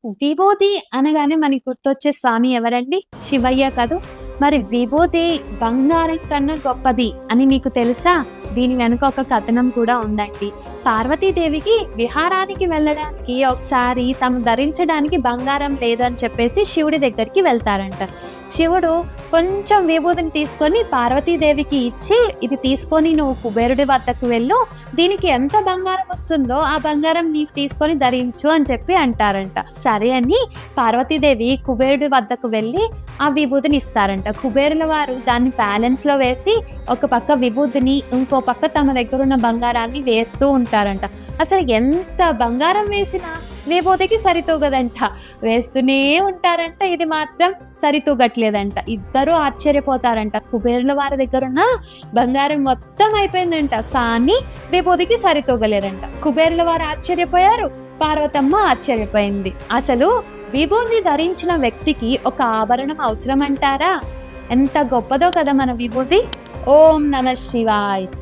విభూతి అనగానే మనకి గుర్తొచ్చే స్వామి ఎవరండి? శివయ్య కదూ! మరి విభూతి బంగారం కన్నా గొప్పది అని మీకు తెలుసా? దీని వెనుక ఒక కథనం కూడా ఉందండి. పార్వతీదేవికి విహారానికి వెళ్ళడానికి ఒకసారి తాము ధరించడానికి బంగారం లేదని చెప్పేసి శివుడి దగ్గరికి వెళ్తారంట. శివుడు కొంచెం విభూతిని తీసుకొని పార్వతీదేవికి ఇచ్చి, "ఇది తీసుకొని నువ్వు కుబేరుడి వద్దకు వెళ్ళు. దీనికి ఎంత బంగారం వస్తుందో ఆ బంగారం నీవు తీసుకొని ధరించు" అని చెప్పి అంటారంట. సరే అని పార్వతీదేవి కుబేరుడి వద్దకు వెళ్ళి ఆ విభూతిని ఇస్తారంట. కుబేరుల వారు దాన్ని బ్యాలెన్స్‌లో వేసి ఒక పక్క విభూతిని, ఇంకో పక్క తమ దగ్గర ఉన్న బంగారాన్ని వేస్తూ ఉంటారంట. అసలు ఎంత బంగారం వేసినా విభూతికి సరితూగదంట. వేస్తూనే ఉంటారంట. ఇది మాత్రం సరితూగట్లేదంట. ఇద్దరూ ఆశ్చర్యపోతారంట. కుబేరుల వారి దగ్గరున్న బంగారం మొత్తం అయిపోయిందంట. కానీ విభూతికి సరితూగలేదంట. కుబేరుల వారు ఆశ్చర్యపోయారు. పార్వతమ్మ ఆశ్చర్యపోయింది. అసలు విభూతి ధరించిన వ్యక్తికి ఒక ఆభరణం అవసరం అంటారా? ఎంత గొప్పదో కదా మన విభూతి. ఓం నమః శివాయ.